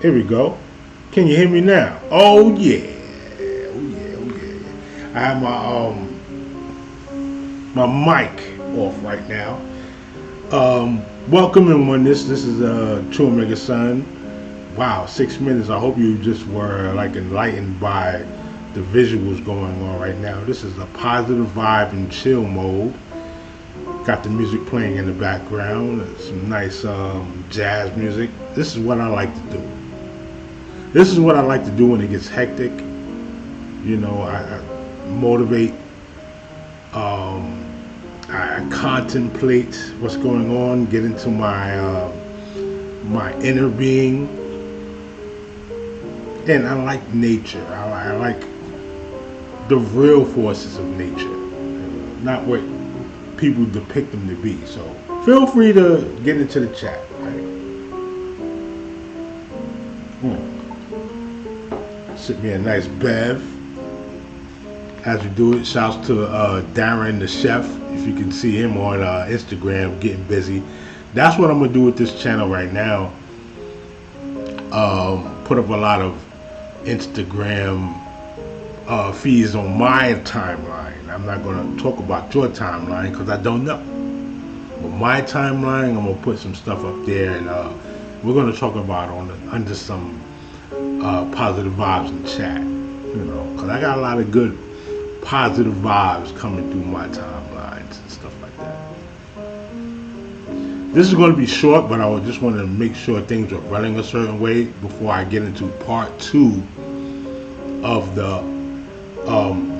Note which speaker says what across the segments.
Speaker 1: Here we go. Can you hear me now? Oh yeah. Oh yeah. Oh yeah. Yeah. I have my mic off right now. Welcome everyone. This is True Omega Sun. Wow, 6 minutes. I hope you just were like enlightened by the visuals going on right now. This is a positive vibe and chill mode. Got the music playing in the background. Some nice jazz music. This is what I like to do. This is what I like to do when it gets hectic. I motivate. Um, I contemplate what's going on. Get into my inner being, and I like nature. I like the real forces of nature, not what people depict them to be. So feel free to get into the chat. Right? Sip me a nice bev as we do it. Shouts to Darren the chef. If you can see him on Instagram getting busy. That's what I'm gonna do with this channel right now. Put up a lot of Instagram feeds on my timeline. I'm not gonna talk about your timeline because I don't know. But my timeline, I'm gonna put some stuff up there, and we're gonna talk about under some positive vibes in chat. Because I got a lot of good positive vibes coming through my timelines and stuff like that. This is going to be short, but I just want to make sure things are running a certain way before I get into part two of the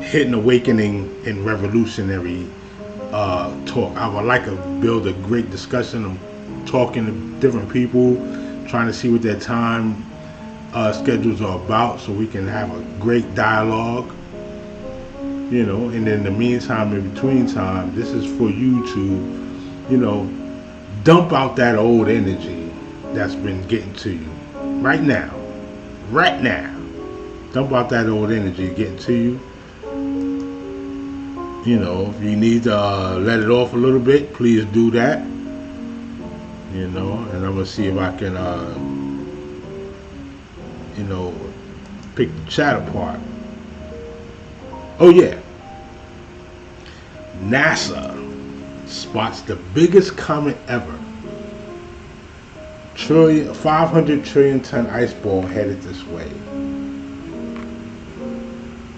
Speaker 1: hidden awakening and revolutionary talk. I would like to build a great discussion. I'm talking to different people, trying to see what their time schedules are about so we can have a great dialogue. And in the meantime, in between time, this is for you to, dump out that old energy that's been getting to you right now. Right now. Dump out that old energy getting to you. If you need to let it off a little bit, please do that. And I'm going to see if I can, pick the chat apart. Oh yeah. NASA spots the biggest comet ever. 500 trillion ton ice ball headed this way.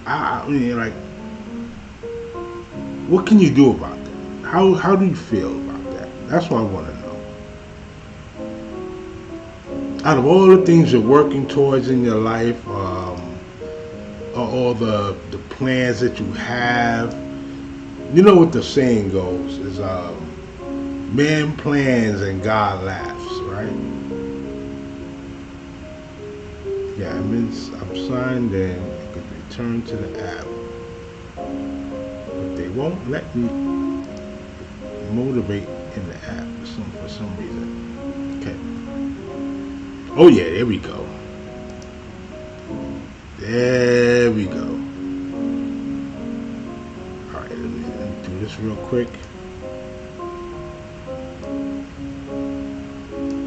Speaker 1: I mean, like, what can you do about that? How do you feel about that? That's what I want to know. Out of all the things you're working towards in your life, all the plans that you have, you know what the saying goes is man plans and God laughs, right? Yeah, it means I'm signed in. I could return to the app, but they won't let me motivate in the app for some reason. Okay. Oh yeah, there we go. There we go. Alright, let me do this real quick.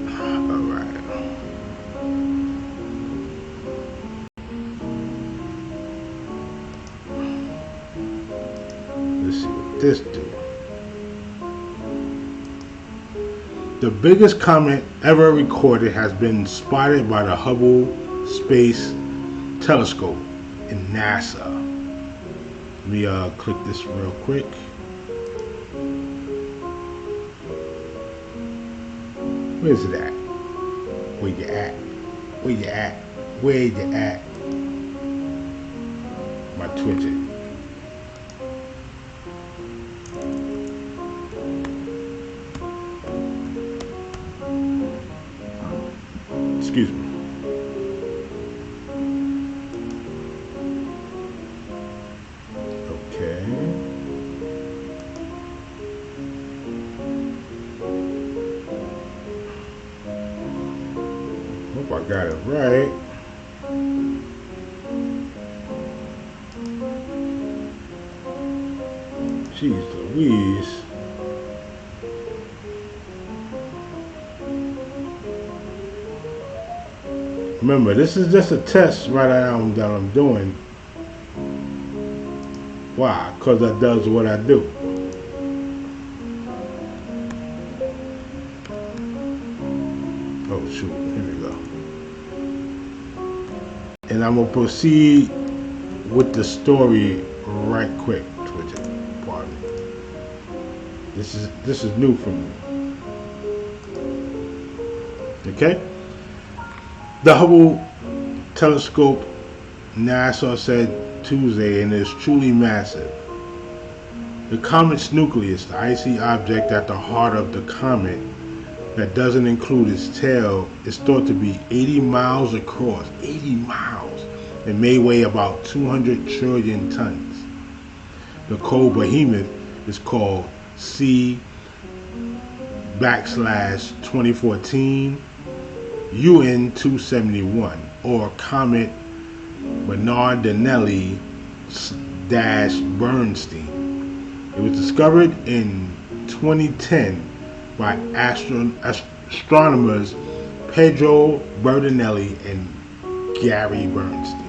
Speaker 1: Alright. Let's see what this do. The biggest comet ever recorded has been spotted by the Hubble Space Telescope in NASA. Let me click this real quick. Where's it at? Where you at? Where you at? Where you at? My Twitter. Excuse me. Okay. Hope I got it right. Jeez Louise. Remember, this is just a test right now that I'm doing. Why? Because that does what I do. Oh shoot, here we go. And I'm gonna proceed with the story right quick. Twitch it, pardon me. This is new for me. Okay? The Hubble telescope, NASA said Tuesday, and is truly massive. The comet's nucleus, the icy object at the heart of the comet that doesn't include its tail, is thought to be 80 miles across. 80 miles! And may weigh about 200 trillion tons. The cold behemoth is called C/2014 UN 271, or Comet Bernard-Danieli-Bernstein. It was discovered in 2010 by astronomers Pedro Bertinelli and Gary Bernstein.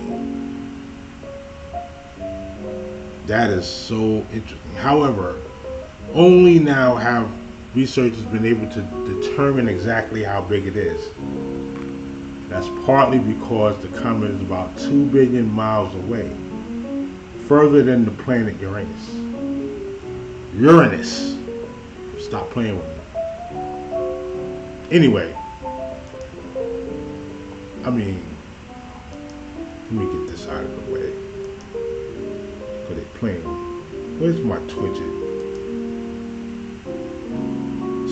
Speaker 1: That is so interesting. However, only now have researchers been able to determine exactly how big it is. That's partly because the comet is about 2 billion miles away, further than the planet Uranus. Uranus! Stop playing with me. Anyway, let me get this out of the way. Because they're playing with me. Where's my Twitch at?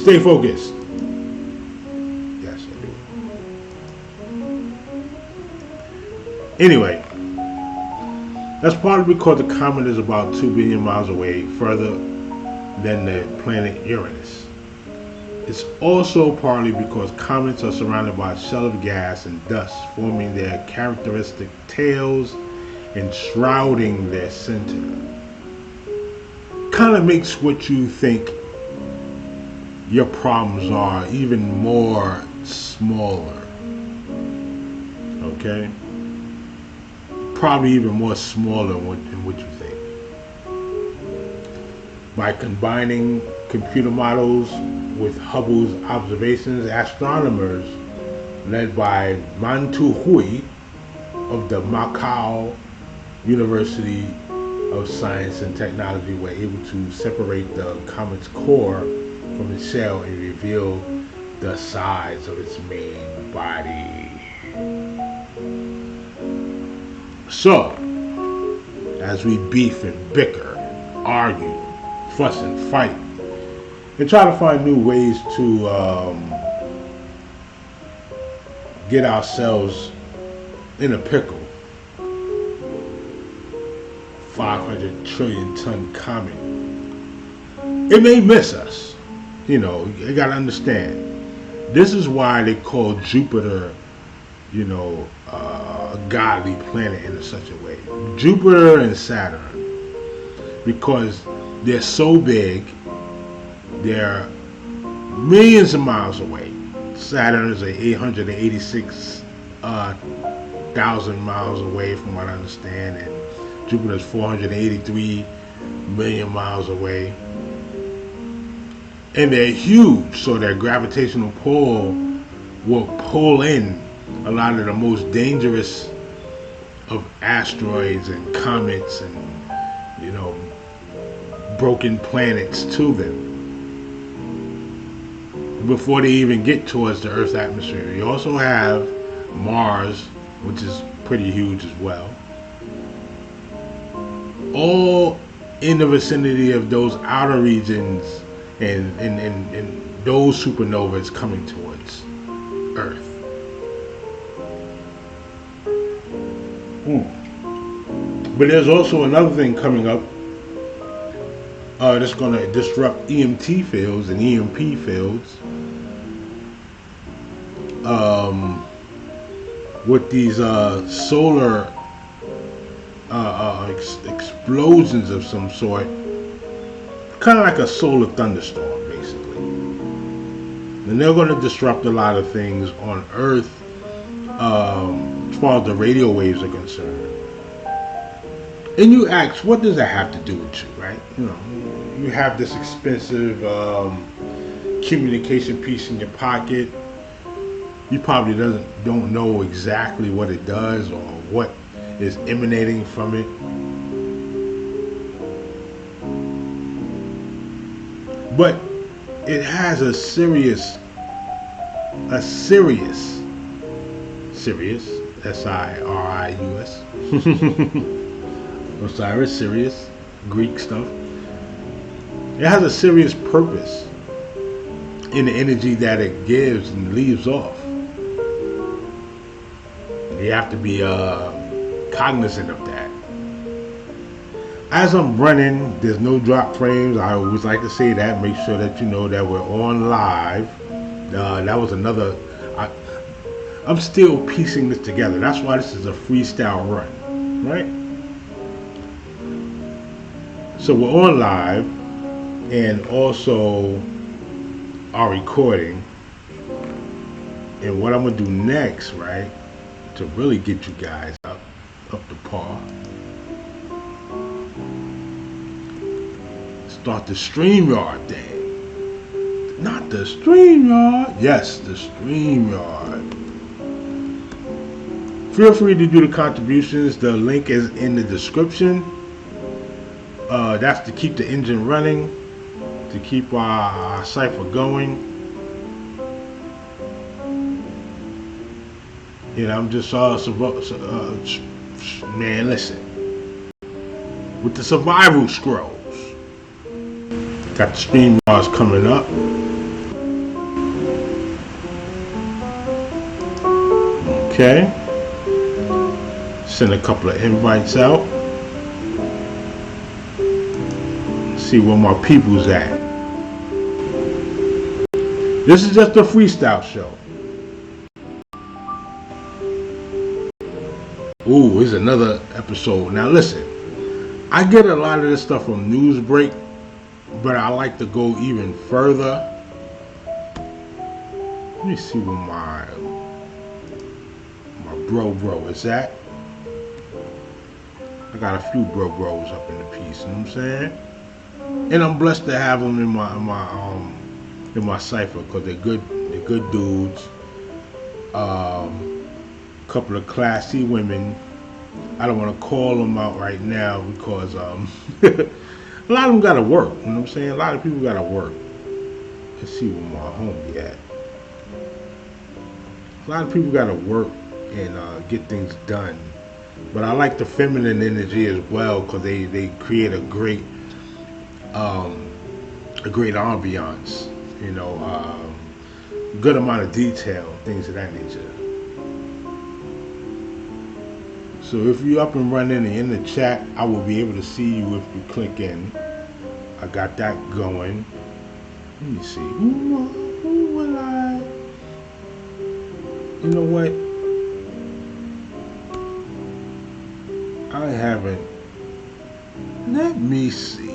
Speaker 1: Stay focused. Yes, I do. Anyway, that's partly because the comet is about 2 billion miles away, further than the planet Uranus. It's also partly because comets are surrounded by a shell of gas and dust, forming their characteristic tails and shrouding their center. Kind of makes what you think your problems are even more smaller. Okay? Probably even more smaller than what you think. By combining computer models with Hubble's observations, astronomers led by Mantu Hui of the Macau University of Science and Technology were able to separate the comet's core from its shell and reveal the size of its main body. So, as we beef and bicker, argue, fuss and fight, and try to find new ways to get ourselves in a pickle, 500 trillion ton comet, it may miss us. You know, you gotta understand. This is why they call Jupiter, you know, a godly planet in such a way. Jupiter and Saturn, because they're so big, they're millions of miles away. Saturn is 886,000 miles away, from what I understand, and Jupiter is 483 million miles away. And they're huge, so their gravitational pull will pull in a lot of the most dangerous of asteroids and comets and, you know, broken planets to them before they even get towards the Earth's atmosphere. You also have Mars, which is pretty huge as well. All in the vicinity of those outer regions and those supernovas coming towards Earth. But there's also another thing coming up that's going to disrupt EMT fields and EMP fields with these solar explosions of some sort, kind of like a solar thunderstorm, basically. And they're going to disrupt a lot of things on Earth as far as the radio waves are concerned. And you ask, what does that have to do with you, right? You know, you have this expensive communication piece in your pocket. You probably don't know exactly what it does or what is emanating from it. But it has a serious, S-I-R-I-U-S. Osiris, Sirius, Greek stuff. It has a serious purpose in the energy that it gives and leaves off. You have to be cognizant of that. As I'm running, there's no drop frames. I always like to say that. Make sure that you know that we're on live. That was another. I'm still piecing this together. That's why this is a freestyle run, right? So we're on live and also are recording. And what I'm gonna do next, right, to really get you guys up to par, start the StreamYard thing. Not the StreamYard. Yes, the StreamYard. Feel free to do the contributions. The link is in the description. That's to keep the engine running, to keep our cipher going. You know, I'm just man, listen. With the survival scrolls, got the StreamYards coming up. Okay. Send a couple of invites out. See where my people's at. This is just a freestyle show. Ooh, here's another episode. Now listen, I get a lot of this stuff from Newsbreak, but I like to go even further. Let me see where my bro is at. I got a few bros up in the piece, you know what I'm saying? And I'm blessed to have them in my cipher because they're good dudes. Couple of classy women. I don't want to call them out right now because a lot of them gotta work. You know what I'm saying? A lot of people gotta work. Let's see where my homie at. A lot of people gotta work and get things done. But I like the feminine energy as well because they create a great ambiance. You know, good amount of detail, things of that nature. So if you're up and running and in the chat, I will be able to see you if you click in. I got that going. Let me see. Who will I? You know what? I haven't. Let me see.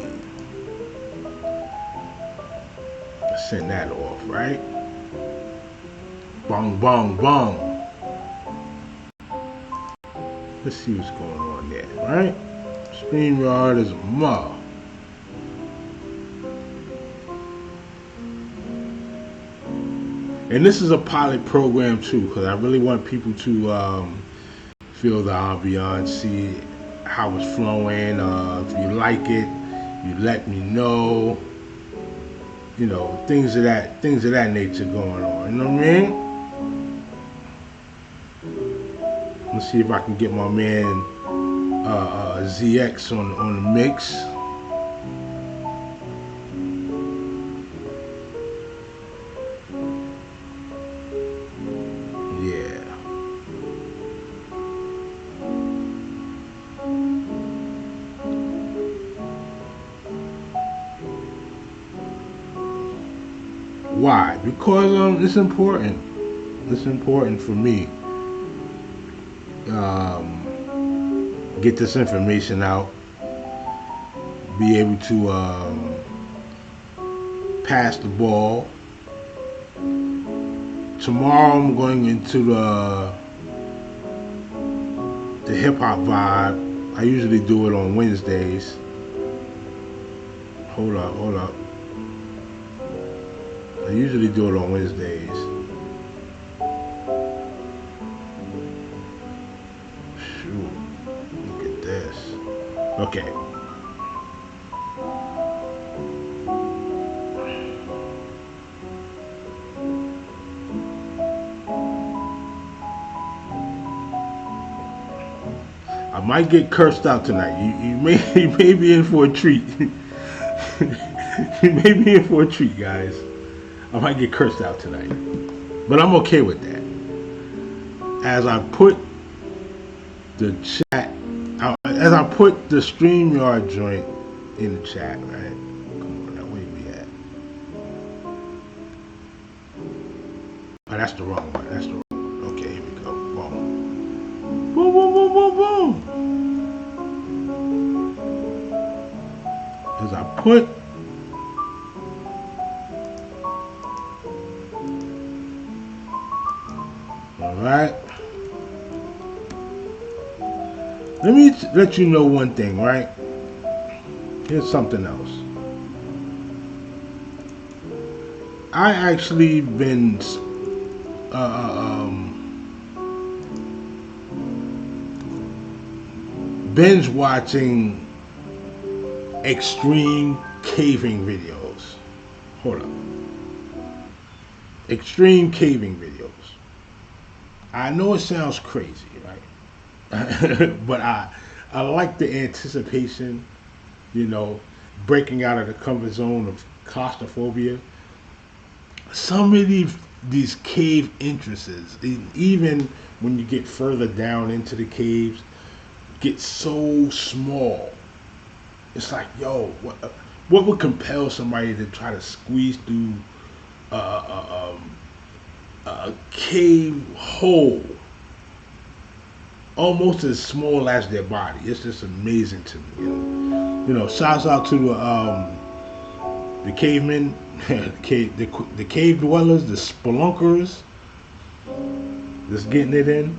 Speaker 1: Send that off, right? Bong, bong, bong. Let's see what's going on there, right? StreamYard is a mug. And this is a pilot program too, because I really want people to feel the ambiance, see how it's flowing. If you like it, you let me know. You know, things of that nature going on. You know what I mean? Let's see if I can get my man ZX on the mix. Yeah. Why? Because it's important. It's important for me. Get this information out, be able to pass the ball. Tomorrow I'm going into the hip hop vibe. I usually do it on Wednesdays. Hold up. I usually do it on Wednesdays. Shoot, look at this. Okay. I might get cursed out tonight. You may be in for a treat. You may be in for a treat, guys. I might get cursed out tonight, but I'm okay with that. As I put the chat, as I put the StreamYard joint in the chat, right? Come on, now where we at? Oh, that's the wrong one. That's the wrong one. Okay, here we go. Boom, boom, boom, boom, boom, boom. As I put Alright. Let me let you know one thing, right? Here's something else. I actually been binge watching extreme caving videos. Hold up. Extreme caving videos. I know it sounds crazy, right? But I like the anticipation, breaking out of the comfort zone of claustrophobia. Some of these cave entrances, even when you get further down into the caves, get so small. It's like, yo, what would compel somebody to try to squeeze through a cave hole almost as small as their body? It's just amazing to me. Shouts out to the cavemen, the cave dwellers, the spelunkers, just getting it in.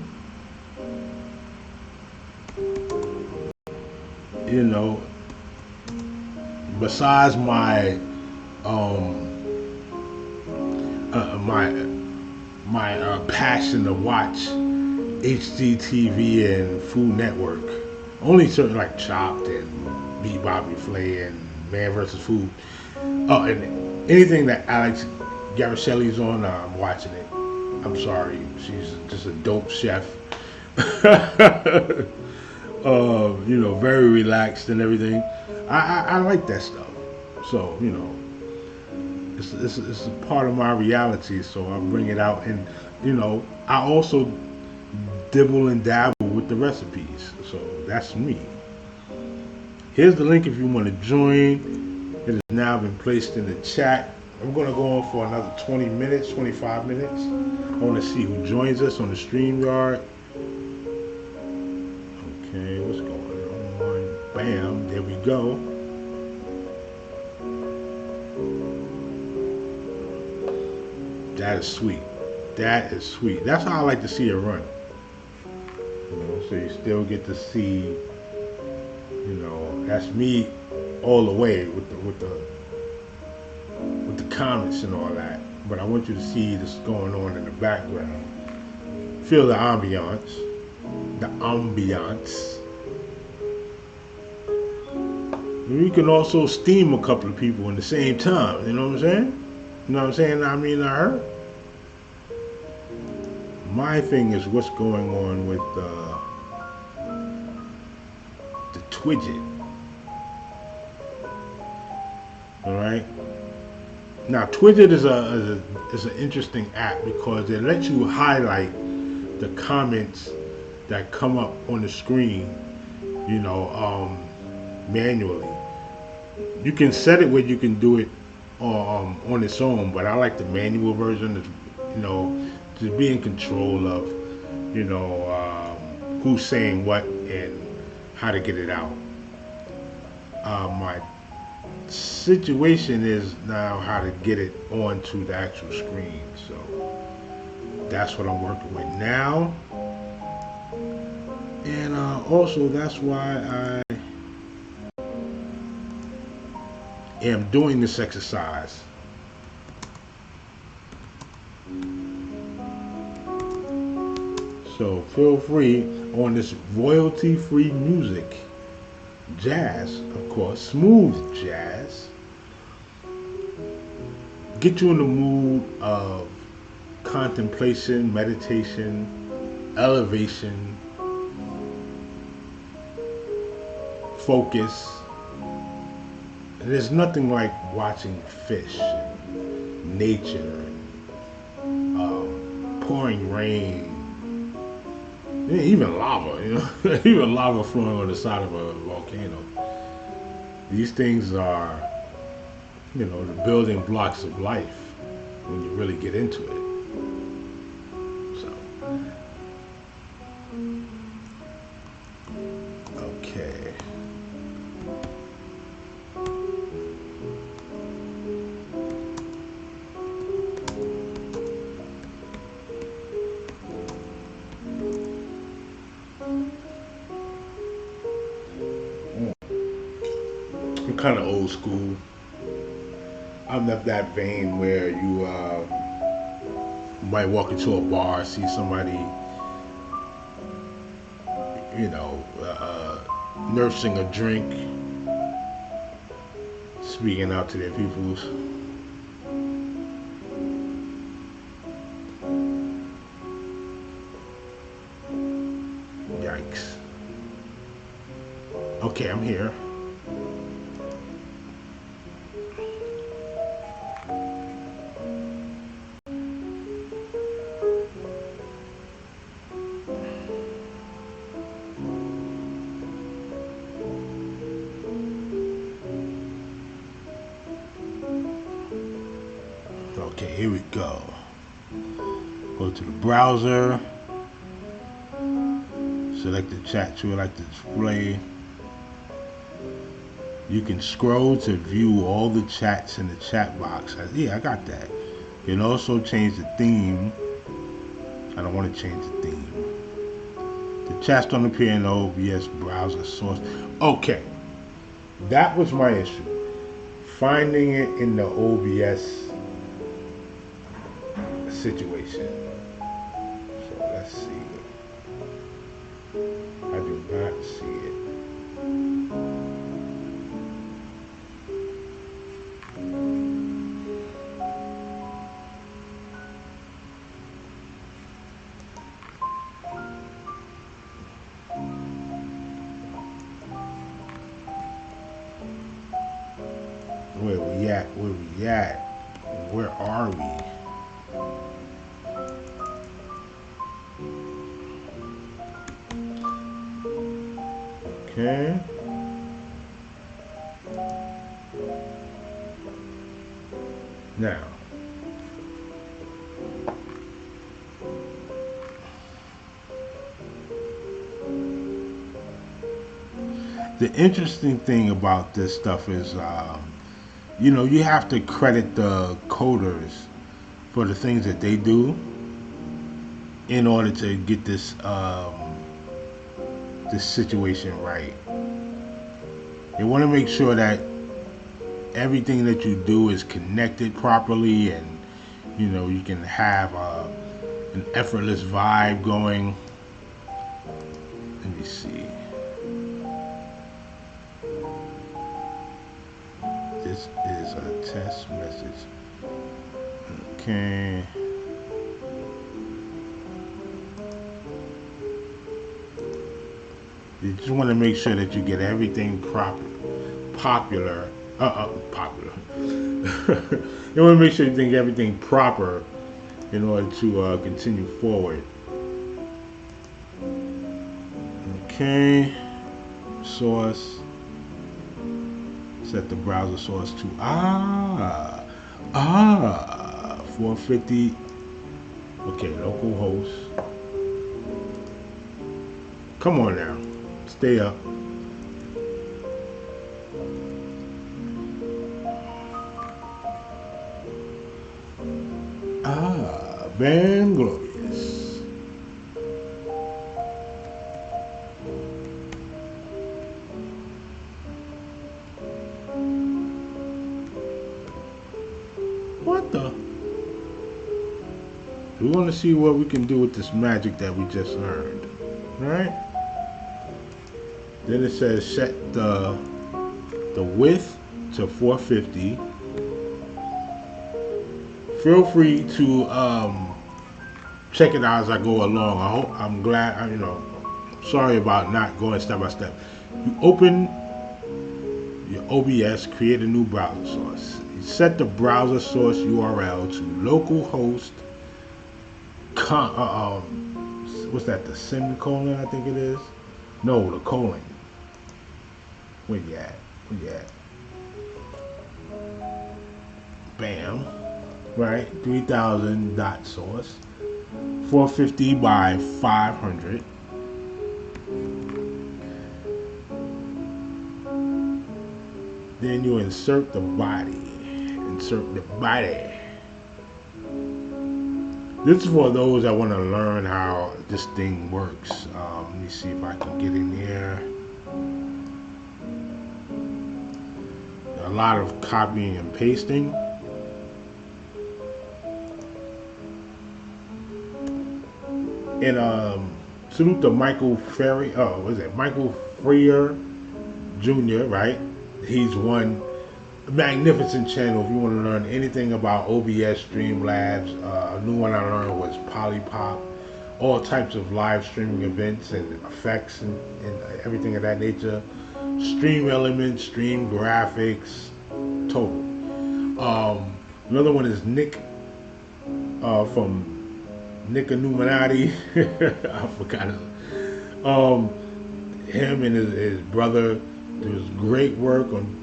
Speaker 1: Besides my passion to watch HGTV and Food Network, only certain like Chopped and Bebop Flay and Man vs. Food. Oh, and anything that Alex Garicelli's on, I'm watching it. I'm sorry, she's just a dope chef. Very relaxed and everything. I like that stuff. So it's a part of my reality. So I bring it out, and I also dibble and dabble with the recipes. So that's me. Here's the link if you want to join. It has now been placed in the chat. I'm going to go on for another 20 minutes, 25 minutes. I want to see who joins us on the StreamYard. Okay, what's going on? Bam, there we go. That is sweet. That is sweet. That's how I like to see it run. So you still get to see, that's me all the way with the comments and all that. But I want you to see this going on in the background. Feel the ambiance. The ambiance. You can also steam a couple of people in the same time. You know what I'm saying? You know what I'm saying? I mean, I heard. My thing is what's going on with the Twidget. All right. Now, Twidget is an interesting app because it lets you highlight the comments that come up on the screen, manually. You can set it where you can do it on its own, but I like the manual version. To be in control of, who's saying what and how to get it out. My situation is now how to get it onto the actual screen. So that's what I'm working with now. And also, that's why I am doing this exercise. So feel free on this royalty-free music, jazz, of course, smooth jazz, get you in the mood of contemplation, meditation, elevation, focus. And there's nothing like watching fish, and nature, and pouring rain, yeah, even lava, even lava flowing on the side of a volcano. These things are, the building blocks of life when you really get into it. So, okay. I'm kind of old school. I'm of that vein where you might walk into a bar, see somebody, nursing a drink, speaking out to their peoples. Yikes. Okay, I'm here. Okay, here we go. Go to the browser, select the chat you would like to display. You can scroll to view all the chats in the chat box. Yeah, I got that. You can also change the theme. I don't want to change the theme. The chats don't appear in the OBS browser source. Okay, that was my issue. Finding it in the OBS situation. So let's see. I do not see it. Where we at? Where we at? Where are we? Okay. Now, the interesting thing about this stuff is, you have to credit the coders for the things that they do in order to get this situation right. They want to make sure that everything that you do is connected properly, and you can have an effortless vibe going. Let me see. This is a test message. Okay. You just want to make sure that you get everything popular. Popular. You want to make sure you think everything proper in order to continue forward. Okay. Source. Set the browser source to 450. Okay, local host. Come on now, stay up. Van Glorious. What the? We want to see what we can do with this magic that we just learned. Alright? Then it says set the width to 450. Feel free to check it out as I go along. I'm glad. Sorry about not going step by step. You open your OBS, create a new browser source. You set the browser source URL to localhost. What's that? The semicolon, I think it is. No, the colon. Where you at? Bam. Right, 3000 dot source, 450 by 500. Then you insert the body. This is for those that want to learn how this thing works. Let me see if I can get in there. A lot of copying and pasting. And salute to Michael Ferry. Michael Freer Jr., right? He's one magnificent channel. If you want to learn anything about OBS, Streamlabs, a new one I learned was Polypop. All types of live streaming events and effects and everything of that nature. Stream elements, stream graphics, total. Another one is Nick from Nick Illuminati. I forgot him and his brother does great work on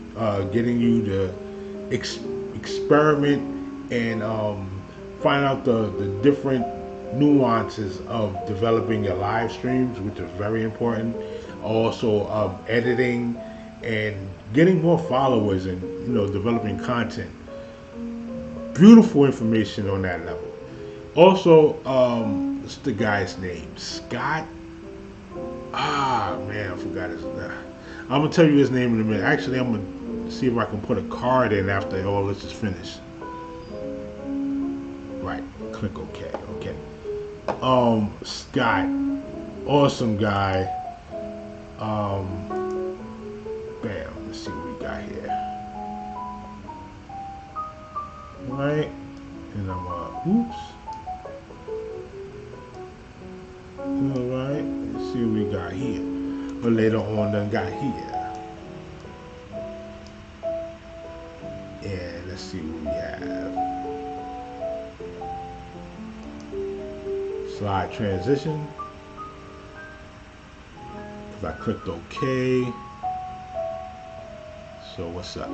Speaker 1: getting you to experiment and find out the different nuances of developing your live streams, which is very important. Also editing and getting more followers and developing content. Beautiful information on that level. Also, what's the guy's name? Scott? Man, I forgot his name. I'm going to tell you his name in a minute. Actually, I'm going to see if I can put a card in after all this is finished. Right, click OK. Okay. Scott. Awesome guy. Bam, let's see what we got here. Right, and I'm oops. Alright, let's see what we got here. But later on then got here. And let's see what we have. Slide transition. If I clicked OK. So what's up?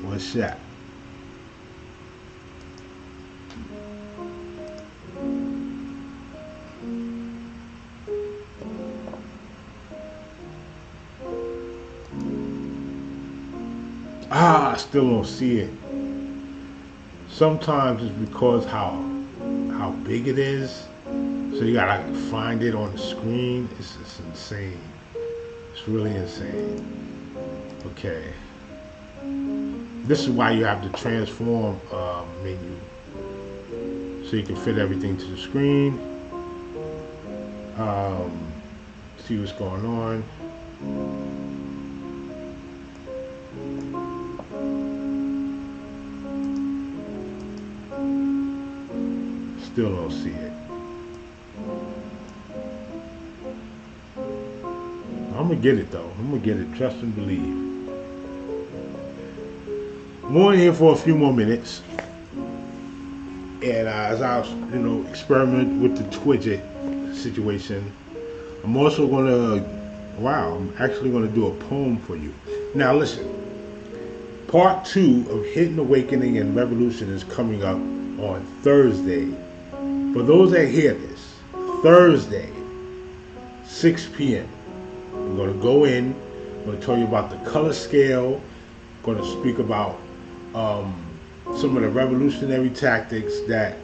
Speaker 1: What's that? I still don't see it. Sometimes it's because how big it is. So you gotta find it on the screen. It's insane. It's really insane. Okay. This is why you have the transform menu. So you can fit everything to the screen. See what's going on. Still don't see it. I'm gonna get it though. I'm gonna get it. Trust and believe. I'm on here for a few more minutes, and as I experiment with the Twidget situation, I'm also gonna. I'm actually gonna do a poem for you. Now listen. Part 2 of Hidden Awakening and Revolution is coming up on Thursday. For those that hear this, Thursday, 6 p.m. I'm going to go in, I'm going to tell you about the color scale, I'm going to speak about some of the revolutionary tactics that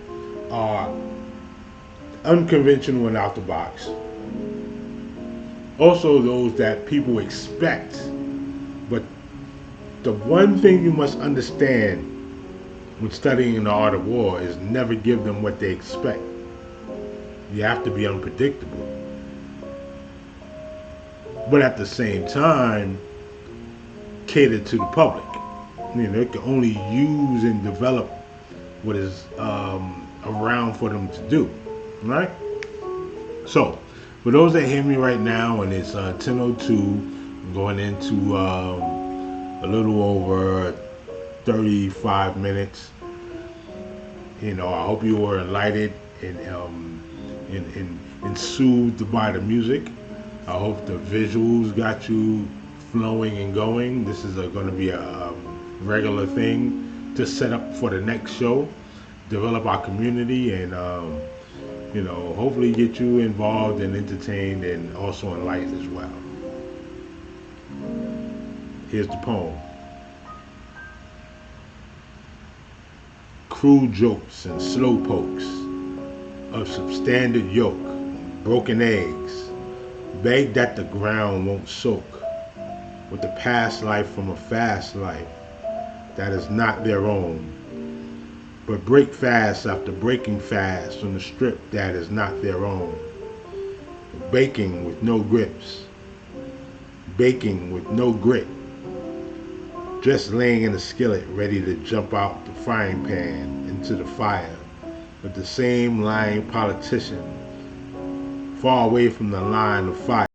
Speaker 1: are unconventional and out the box. Also those that people expect. But the one thing you must understand when studying the art of war is never give them what they expect. You have to be unpredictable. But at the same time, cater to the public. They can only use and develop what is around for them to do, right? So, for those that hear me right now, and it's 10:02, going into a little over 35 minutes. I hope you were enlightened and soothed by the music. I hope the visuals got you flowing and going. This is going to be a regular thing to set up for the next show, develop our community, and hopefully get you involved and entertained and also enlightened as well. Here's the poem. Cruel jokes and slow pokes of substandard yoke, broken eggs, beg that the ground won't soak with the past life from a fast life that is not their own, but break fast after breaking fast on the strip that is not their own, baking with no grips, baking with no grit, just laying in a skillet ready to jump out the frying pan into the fire with the same lying politician far away from the line of fire.